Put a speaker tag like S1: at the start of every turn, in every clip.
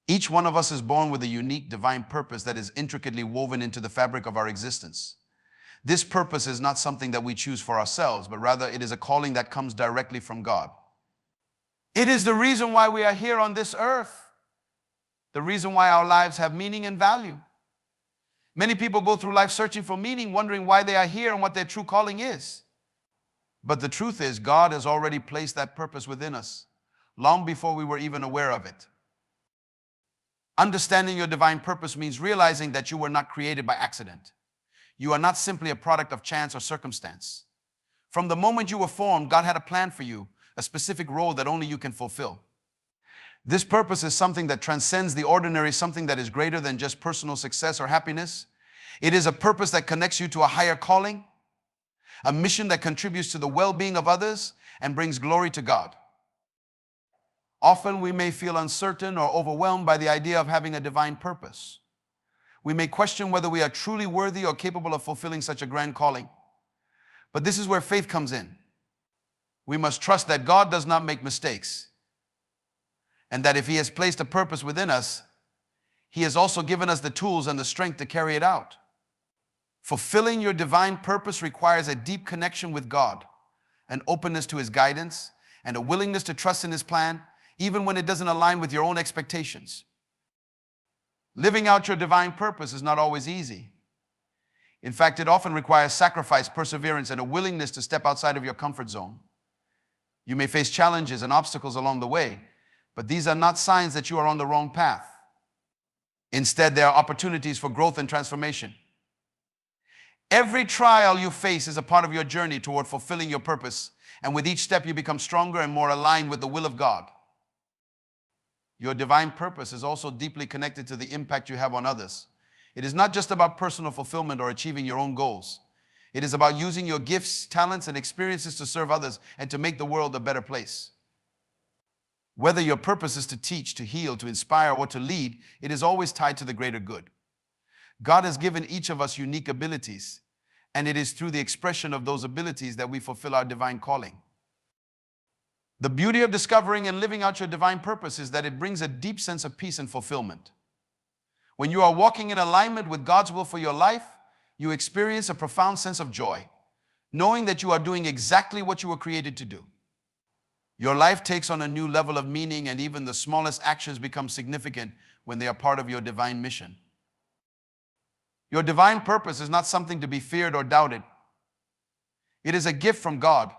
S1: Each one of us is born with a unique divine purpose that is intricately woven into the fabric of our existence. This purpose is not something that we choose for ourselves, but rather it is a calling that comes directly from God. It is the reason why we are here on this earth, the reason why our lives have meaning and value. Many people go through life searching for meaning, wondering why they are here and what their true calling is. But the truth is, God has already placed that purpose within us, long before we were even aware of it. Understanding your divine purpose means realizing that you were not created by accident. You are not simply a product of chance or circumstance. From the moment you were formed, God had a plan for you, a specific role that only you can fulfill. This purpose is something that transcends the ordinary, something that is greater than just personal success or happiness. It is a purpose that connects you to a higher calling, a mission that contributes to the well-being of others and brings glory to God. Often we may feel uncertain or overwhelmed by the idea of having a divine purpose. We may question whether we are truly worthy or capable of fulfilling such a grand calling. But this is where faith comes in. We must trust that God does not make mistakes, and that if He has placed a purpose within us, He has also given us the tools and the strength to carry it out. Fulfilling your divine purpose requires a deep connection with God, an openness to His guidance, and a willingness to trust in His plan, even when it doesn't align with your own expectations. Living out your divine purpose is not always easy. In fact, it often requires sacrifice, perseverance, and a willingness to step outside of your comfort zone. You may face challenges and obstacles along the way, but these are not signs that you are on the wrong path. Instead, there are opportunities for growth and transformation. Every trial you face is a part of your journey toward fulfilling your purpose, and with each step you become stronger and more aligned with the will of God. Your divine purpose is also deeply connected to the impact you have on others. It is not just about personal fulfillment or achieving your own goals. It is about using your gifts, talents, and experiences to serve others and to make the world a better place. Whether your purpose is to teach, to heal, to inspire, or to lead, it is always tied to the greater good. God has given each of us unique abilities, and it is through the expression of those abilities that we fulfill our divine calling. The beauty of discovering and living out your divine purpose is that it brings a deep sense of peace and fulfillment. When you are walking in alignment with God's will for your life, you experience a profound sense of joy, knowing that you are doing exactly what you were created to do. Your life takes on a new level of meaning, and even the smallest actions become significant when they are part of your divine mission. Your divine purpose is not something to be feared or doubted. It is a gift from God,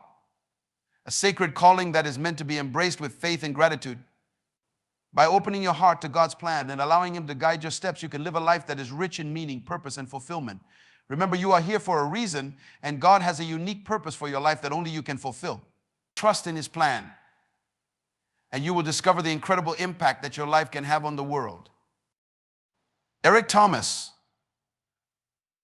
S1: a sacred calling that is meant to be embraced with faith and gratitude. By opening your heart to God's plan and allowing Him to guide your steps, you can live a life that is rich in meaning, purpose, and fulfillment. Remember, you are here for a reason, and God has a unique purpose for your life that only you can fulfill. Trust in His plan, and you will discover the incredible impact that your life can have on the world. Eric Thomas,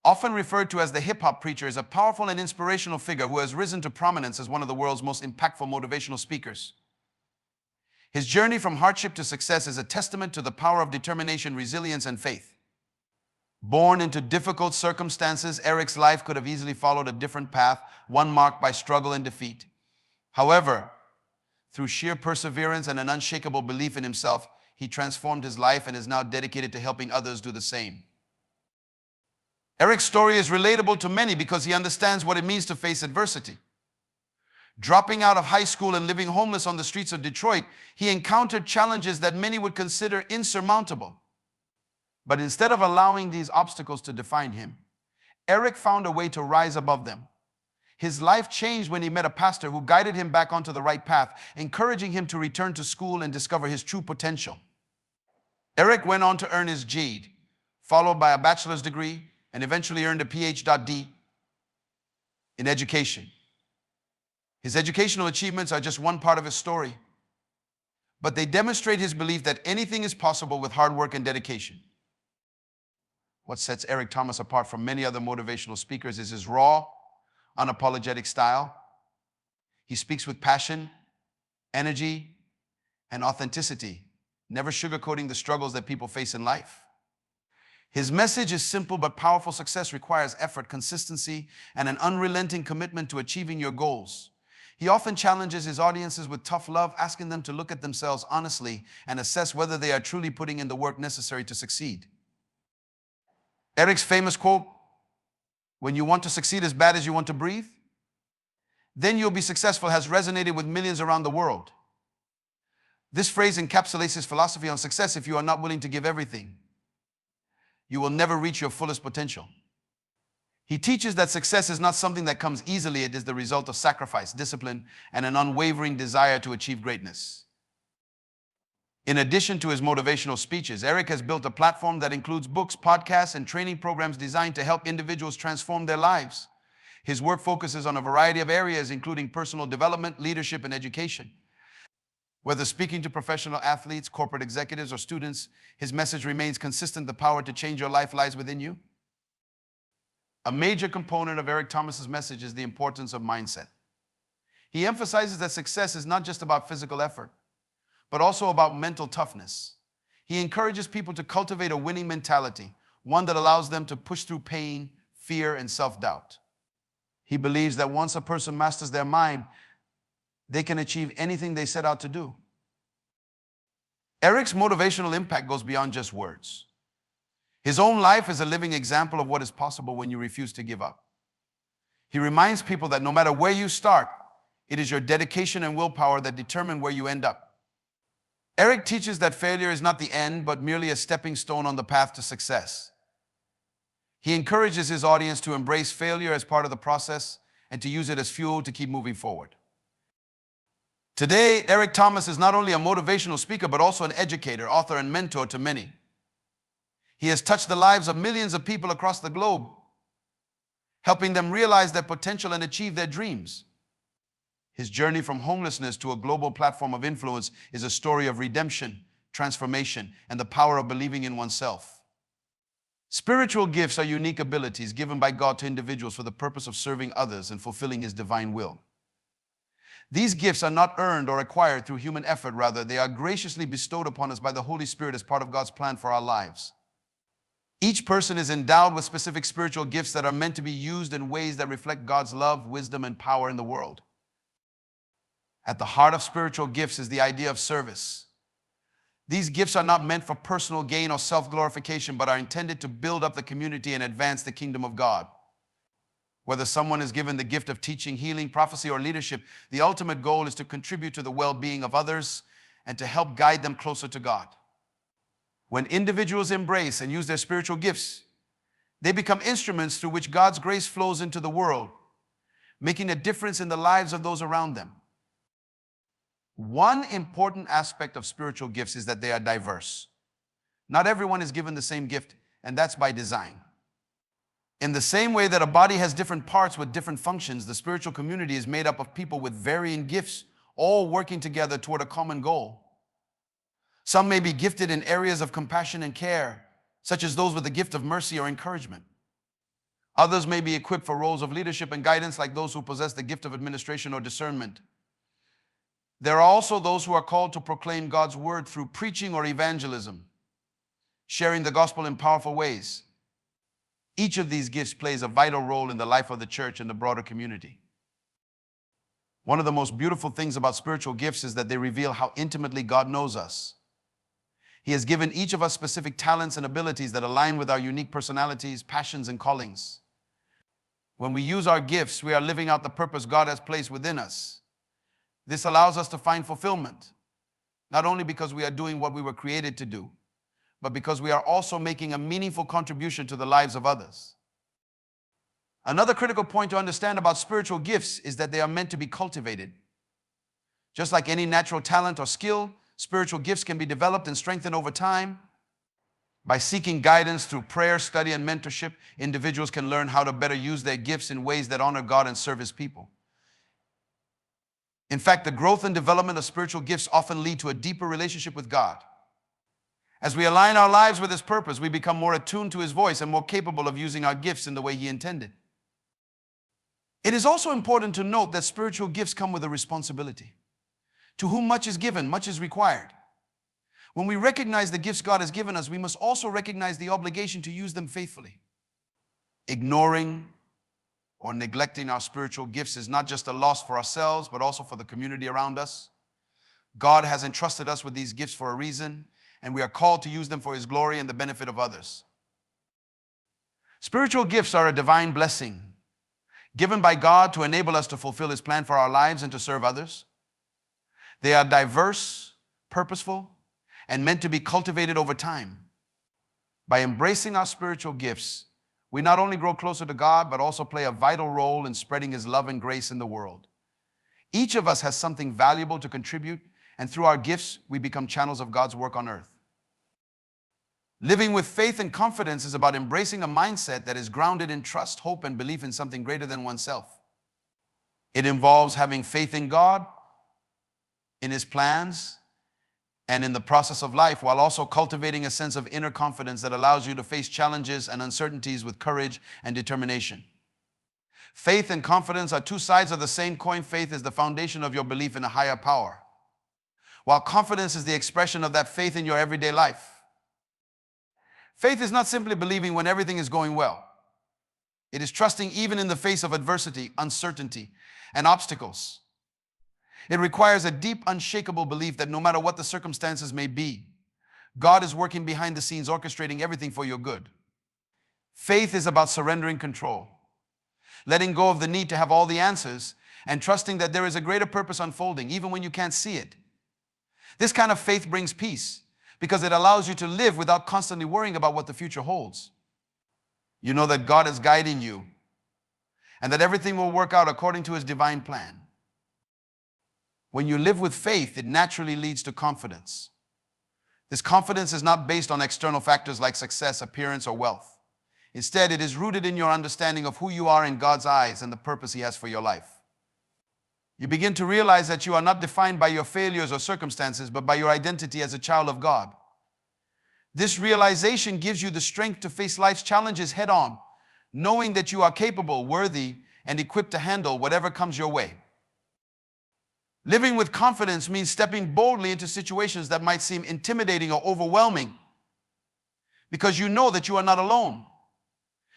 S1: often referred to as the hip-hop preacher, is a powerful and inspirational figure who has risen to prominence as one of the world's most impactful motivational speakers. His journey from hardship to success is a testament to the power of determination, resilience, and faith. Born into difficult circumstances, Eric's life could have easily followed a different path, one marked by struggle and defeat. However, through sheer perseverance and an unshakable belief in himself, he transformed his life and is now dedicated to helping others do the same. Eric's story is relatable to many because he understands what it means to face adversity. Dropping out of high school and living homeless on the streets of Detroit, he encountered challenges that many would consider insurmountable. But instead of allowing these obstacles to define him, Eric found a way to rise above them. His life changed when he met a pastor who guided him back onto the right path, encouraging him to return to school and discover his true potential. Eric went on to earn his GED, followed by a bachelor's degree, and eventually earned a Ph.D. in education. His educational achievements are just one part of his story, but they demonstrate his belief that anything is possible with hard work and dedication. What sets Eric Thomas apart from many other motivational speakers is his raw, unapologetic style. He speaks with passion, energy, and authenticity, never sugarcoating the struggles that people face in life. His message is simple but powerful. Success requires effort, consistency, and an unrelenting commitment to achieving your goals. He often challenges his audiences with tough love, asking them to look at themselves honestly and assess whether they are truly putting in the work necessary to succeed. Eric's famous quote, "When you want to succeed as bad as you want to breathe, then you'll be successful," has resonated with millions around the world. This phrase encapsulates his philosophy on success. If you are not willing to give everything, you will never reach your fullest potential. He teaches that success is not something that comes easily. It is the result of sacrifice, discipline, and an unwavering desire to achieve greatness. In addition to his motivational speeches, Eric has built a platform that includes books, podcasts, and training programs designed to help individuals transform their lives. His work focuses on a variety of areas, including personal development, leadership, and education. Whether speaking to professional athletes, corporate executives, or students, his message remains consistent: the power to change your life lies within you. A major component of Eric Thomas's message is the importance of mindset. He emphasizes that success is not just about physical effort, but also about mental toughness. He encourages people to cultivate a winning mentality, one that allows them to push through pain, fear, and self-doubt. He believes that once a person masters their mind, they can achieve anything they set out to do. Eric's motivational impact goes beyond just words. His own life is a living example of what is possible when you refuse to give up. He reminds people that no matter where you start, it is your dedication and willpower that determine where you end up. Eric teaches that failure is not the end, but merely a stepping stone on the path to success. He encourages his audience to embrace failure as part of the process and to use it as fuel to keep moving forward. Today, Eric Thomas is not only a motivational speaker, but also an educator, author, and mentor to many. He has touched the lives of millions of people across the globe, helping them realize their potential and achieve their dreams. His journey from homelessness to a global platform of influence is a story of redemption, transformation, and the power of believing in oneself. Spiritual gifts are unique abilities given by God to individuals for the purpose of serving others and fulfilling His divine will. These gifts are not earned or acquired through human effort. Rather, they are graciously bestowed upon us by the Holy Spirit as part of God's plan for our lives. Each person is endowed with specific spiritual gifts that are meant to be used in ways that reflect God's love, wisdom, and power in the world. At the heart of spiritual gifts is the idea of service. These gifts are not meant for personal gain or self-glorification, but are intended to build up the community and advance the kingdom of God. Whether someone is given the gift of teaching, healing, prophecy, or leadership, the ultimate goal is to contribute to the well-being of others and to help guide them closer to God. When individuals embrace and use their spiritual gifts, they become instruments through which God's grace flows into the world, making a difference in the lives of those around them. One important aspect of spiritual gifts is that they are diverse. Not everyone is given the same gift, and that's by design. In the same way that a body has different parts with different functions, the spiritual community is made up of people with varying gifts, all working together toward a common goal. Some may be gifted in areas of compassion and care, such as those with the gift of mercy or encouragement. Others may be equipped for roles of leadership and guidance, like those who possess the gift of administration or discernment. There are also those who are called to proclaim God's word through preaching or evangelism, sharing the gospel in powerful ways. Each of these gifts plays a vital role in the life of the church and the broader community. One of the most beautiful things about spiritual gifts is that they reveal how intimately God knows us. He has given each of us specific talents and abilities that align with our unique personalities, passions, and callings. When we use our gifts, we are living out the purpose God has placed within us. This allows us to find fulfillment, not only because we are doing what we were created to do, but because we are also making a meaningful contribution to the lives of others. Another critical point to understand about spiritual gifts is that they are meant to be cultivated. Just like any natural talent or skill, spiritual gifts can be developed and strengthened over time. By seeking guidance through prayer, study, and mentorship, individuals can learn how to better use their gifts in ways that honor God and serve His people. In fact, the growth and development of spiritual gifts often lead to a deeper relationship with God. As we align our lives with His purpose, we become more attuned to His voice and more capable of using our gifts in the way He intended. It is also important to note that spiritual gifts come with a responsibility. To whom much is given, much is required. When we recognize the gifts God has given us, we must also recognize the obligation to use them faithfully. Ignoring or neglecting our spiritual gifts is not just a loss for ourselves, but also for the community around us. God has entrusted us with these gifts for a reason, and we are called to use them for His glory and the benefit of others. Spiritual gifts are a divine blessing given by God to enable us to fulfill His plan for our lives and to serve others. They are diverse, purposeful, and meant to be cultivated over time. By embracing our spiritual gifts, we not only grow closer to God, but also play a vital role in spreading His love and grace in the world. Each of us has something valuable to contribute, and through our gifts, we become channels of God's work on earth. Living with faith and confidence is about embracing a mindset that is grounded in trust, hope, and belief in something greater than oneself. It involves having faith in God, in His plans, and in the process of life, while also cultivating a sense of inner confidence that allows you to face challenges and uncertainties with courage and determination. Faith and confidence are two sides of the same coin. Faith is the foundation of your belief in a higher power, while confidence is the expression of that faith in your everyday life. Faith is not simply believing when everything is going well. It is trusting even in the face of adversity, uncertainty, and obstacles. It requires a deep, unshakable belief that no matter what the circumstances may be, God is working behind the scenes, orchestrating everything for your good. Faith is about surrendering control, letting go of the need to have all the answers, and trusting that there is a greater purpose unfolding, even when you can't see it. This kind of faith brings peace because it allows you to live without constantly worrying about what the future holds. You know that God is guiding you and that everything will work out according to His divine plan. When you live with faith, it naturally leads to confidence. This confidence is not based on external factors like success, appearance, or wealth. Instead, it is rooted in your understanding of who you are in God's eyes and the purpose He has for your life. You begin to realize that you are not defined by your failures or circumstances, but by your identity as a child of God. This realization gives you the strength to face life's challenges head on, knowing that you are capable, worthy, and equipped to handle whatever comes your way. Living with confidence means stepping boldly into situations that might seem intimidating or overwhelming because you know that you are not alone.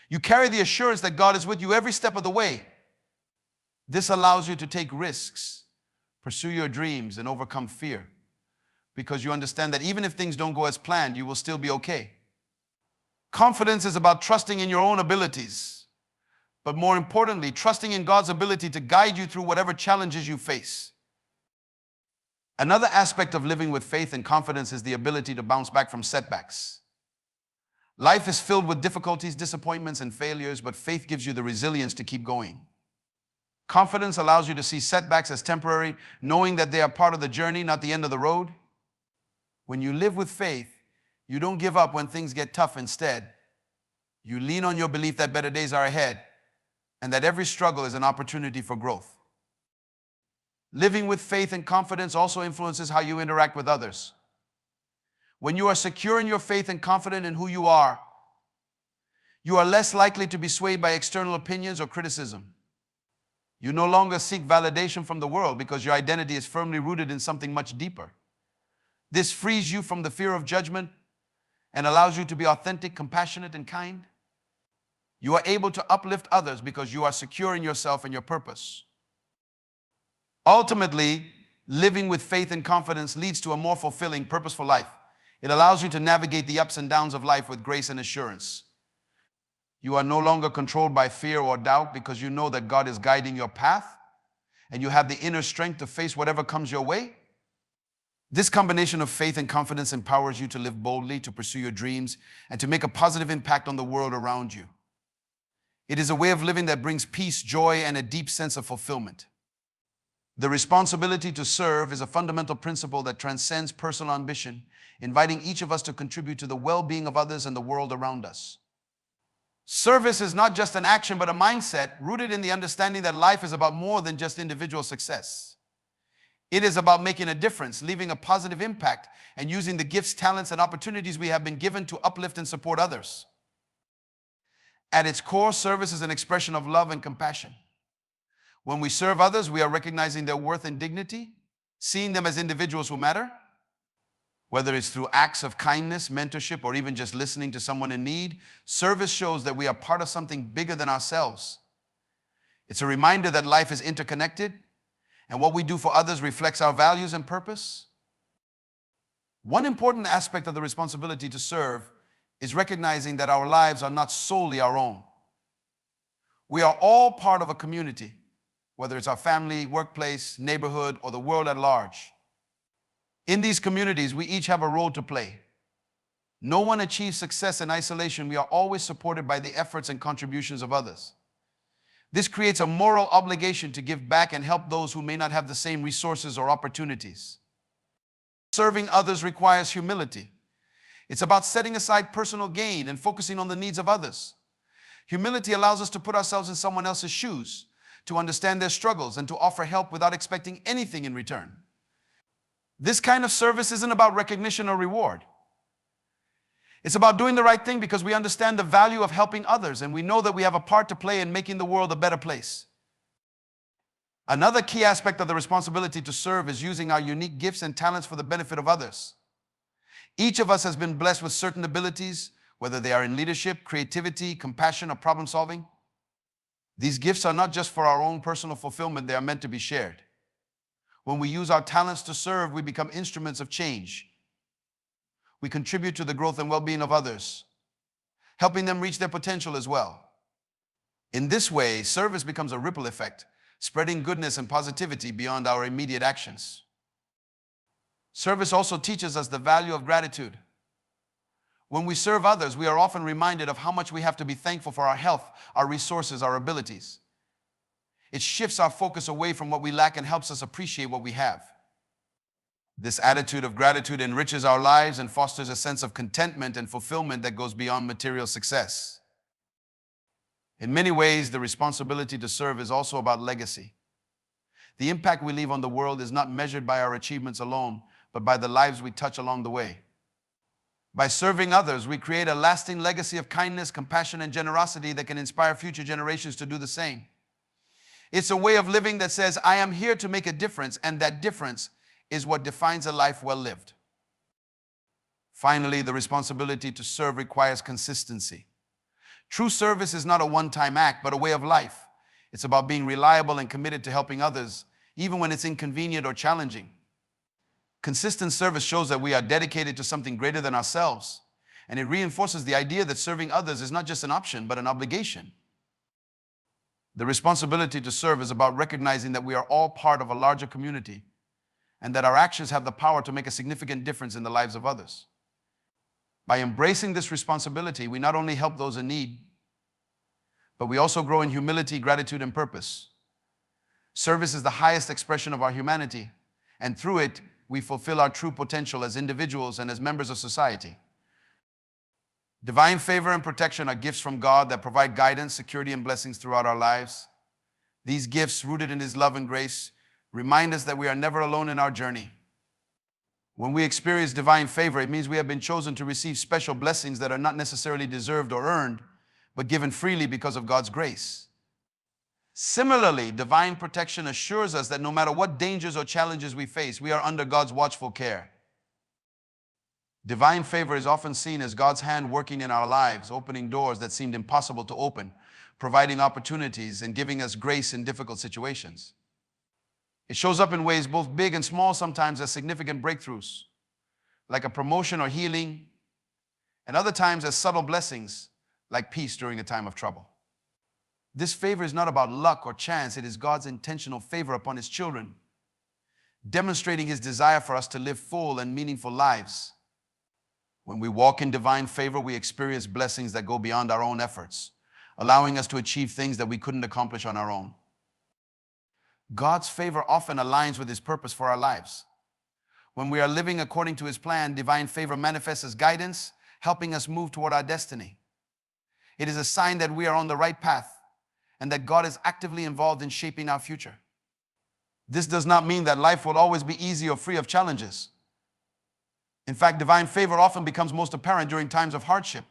S1: You carry the assurance that God is with you every step of the way. This allows you to take risks, pursue your dreams, and overcome fear because you understand that even if things don't go as planned, you will still be okay. Confidence is about trusting in your own abilities, but more importantly, trusting in God's ability to guide you through whatever challenges you face. Another aspect of living with faith and confidence is the ability to bounce back from setbacks. Life is filled with difficulties, disappointments, and failures, but faith gives you the resilience to keep going. Confidence allows you to see setbacks as temporary, knowing that they are part of the journey, not the end of the road. When you live with faith, you don't give up when things get tough. Instead, you lean on your belief that better days are ahead and that every struggle is an opportunity for growth. Living with faith and confidence also influences how you interact with others. When you are secure in your faith and confident in who you are less likely to be swayed by external opinions or criticism. You no longer seek validation from the world because your identity is firmly rooted in something much deeper. This frees you from the fear of judgment and allows you to be authentic, compassionate, and kind. You are able to uplift others because you are secure in yourself and your purpose. Ultimately, living with faith and confidence leads to a more fulfilling, purposeful life. It allows you to navigate the ups and downs of life with grace and assurance. You are no longer controlled by fear or doubt because you know that God is guiding your path and you have the inner strength to face whatever comes your way. This combination of faith and confidence empowers you to live boldly, to pursue your dreams, and to make a positive impact on the world around you. It is a way of living that brings peace, joy, and a deep sense of fulfillment. The responsibility to serve is a fundamental principle that transcends personal ambition, inviting each of us to contribute to the well-being of others and the world around us. Service is not just an action, but a mindset rooted in the understanding that life is about more than just individual success. It is about making a difference, leaving a positive impact, and using the gifts, talents, and opportunities we have been given to uplift and support others. At its core, service is an expression of love and compassion. When we serve others, we are recognizing their worth and dignity, seeing them as individuals who matter. Whether it's through acts of kindness, mentorship, or even just listening to someone in need, service shows that we are part of something bigger than ourselves. It's a reminder that life is interconnected and what we do for others reflects our values and purpose. One important aspect of the responsibility to serve is recognizing that our lives are not solely our own. We are all part of a community, whether it's our family, workplace, neighborhood, or the world at large. In these communities, we each have a role to play. No one achieves success in isolation. We are always supported by the efforts and contributions of others. This creates a moral obligation to give back and help those who may not have the same resources or opportunities. Serving others requires humility. It's about setting aside personal gain and focusing on the needs of others. Humility allows us to put ourselves in someone else's shoes, to understand their struggles, and to offer help without expecting anything in return. This kind of service isn't about recognition or reward. It's about doing the right thing because we understand the value of helping others and we know that we have a part to play in making the world a better place. Another key aspect of the responsibility to serve is using our unique gifts and talents for the benefit of others. Each of us has been blessed with certain abilities, whether they are in leadership, creativity, compassion, or problem solving. These gifts are not just for our own personal fulfillment, they are meant to be shared. When we use our talents to serve, we become instruments of change. We contribute to the growth and well-being of others, helping them reach their potential as well. In this way, service becomes a ripple effect, spreading goodness and positivity beyond our immediate actions. Service also teaches us the value of gratitude. When we serve others, we are often reminded of how much we have to be thankful for our health, our resources, our abilities. It shifts our focus away from what we lack and helps us appreciate what we have. This attitude of gratitude enriches our lives and fosters a sense of contentment and fulfillment that goes beyond material success. In many ways, the responsibility to serve is also about legacy. The impact we leave on the world is not measured by our achievements alone, but by the lives we touch along the way. By serving others, we create a lasting legacy of kindness, compassion, and generosity that can inspire future generations to do the same. It's a way of living that says, I am here to make a difference, and that difference is what defines a life well lived. Finally, the responsibility to serve requires consistency. True service is not a one-time act, but a way of life. It's about being reliable and committed to helping others, even when it's inconvenient or challenging. Consistent service shows that we are dedicated to something greater than ourselves, and it reinforces the idea that serving others is not just an option, but an obligation. The responsibility to serve is about recognizing that we are all part of a larger community, and that our actions have the power to make a significant difference in the lives of others. By embracing this responsibility, we not only help those in need, but we also grow in humility, gratitude, and purpose. Service is the highest expression of our humanity, and through it, we fulfill our true potential as individuals and as members of society. Divine favor and protection are gifts from God that provide guidance, security, and blessings throughout our lives. These gifts, rooted in His love and grace, remind us that we are never alone in our journey. When we experience divine favor, it means we have been chosen to receive special blessings that are not necessarily deserved or earned, but given freely because of God's grace. Similarly, divine protection assures us that no matter what dangers or challenges we face, we are under God's watchful care. Divine favor is often seen as God's hand working in our lives, opening doors that seemed impossible to open, providing opportunities, and giving us grace in difficult situations. It shows up in ways both big and small, sometimes as significant breakthroughs, like a promotion or healing, and other times as subtle blessings, like peace during a time of trouble. This favor is not about luck or chance. It is God's intentional favor upon His children, demonstrating His desire for us to live full and meaningful lives. When we walk in divine favor, we experience blessings that go beyond our own efforts, allowing us to achieve things that we couldn't accomplish on our own. God's favor often aligns with His purpose for our lives. When we are living according to His plan, divine favor manifests as guidance, helping us move toward our destiny. It is a sign that we are on the right path and that God is actively involved in shaping our future. This does not mean that life will always be easy or free of challenges. In fact, divine favor often becomes most apparent during times of hardship.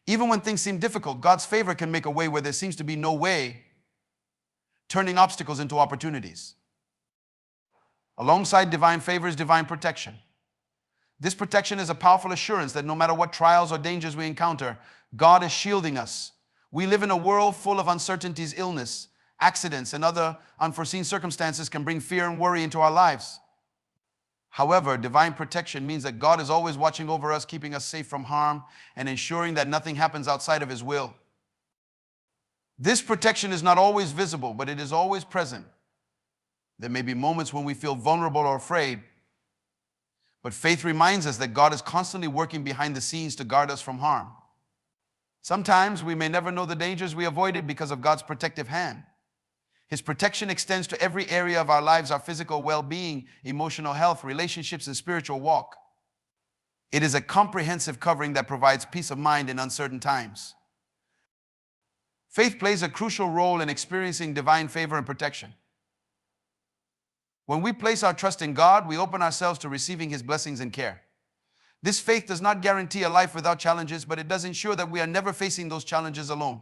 S1: Even when things seem difficult, God's favor can make a way where there seems to be no way, turning obstacles into opportunities. Alongside divine favor is divine protection. This protection is a powerful assurance that no matter what trials or dangers we encounter, God is shielding us. We live in a world full of uncertainties, illness, Accidents and other unforeseen circumstances can bring fear and worry into our lives. However, divine protection means that God is always watching over us, keeping us safe from harm, and ensuring that nothing happens outside of His will. This protection is not always visible, but it is always present. There may be moments when we feel vulnerable or afraid, but faith reminds us that God is constantly working behind the scenes to guard us from harm. Sometimes we may never know the dangers we avoided because of God's protective hand. His protection extends to every area of our lives, our physical well-being, emotional health, relationships, and spiritual walk. It is a comprehensive covering that provides peace of mind in uncertain times. Faith plays a crucial role in experiencing divine favor and protection. When we place our trust in God, we open ourselves to receiving His blessings and care. This faith does not guarantee a life without challenges, but it does ensure that we are never facing those challenges alone.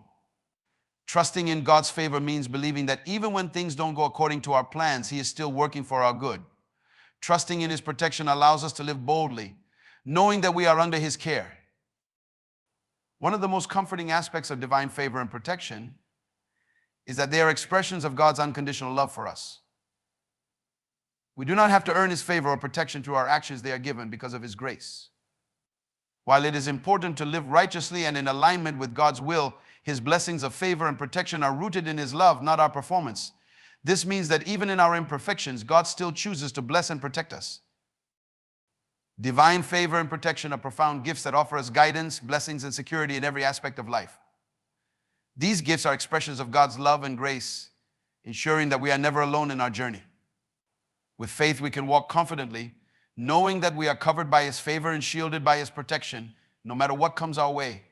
S1: Trusting in God's favor means believing that even when things don't go according to our plans, He is still working for our good. Trusting in His protection allows us to live boldly, knowing that we are under His care. One of the most comforting aspects of divine favor and protection is that they are expressions of God's unconditional love for us. We do not have to earn His favor or protection through our actions. They are given because of His grace. While it is important to live righteously and in alignment with God's will, His blessings of favor and protection are rooted in His love, not our performance. This means that even in our imperfections, God still chooses to bless and protect us. Divine favor and protection are profound gifts that offer us guidance, blessings, and security in every aspect of life. These gifts are expressions of God's love and grace, ensuring that we are never alone in our journey. With faith, we can walk confidently, knowing that we are covered by His favor and shielded by His protection, no matter what comes our way.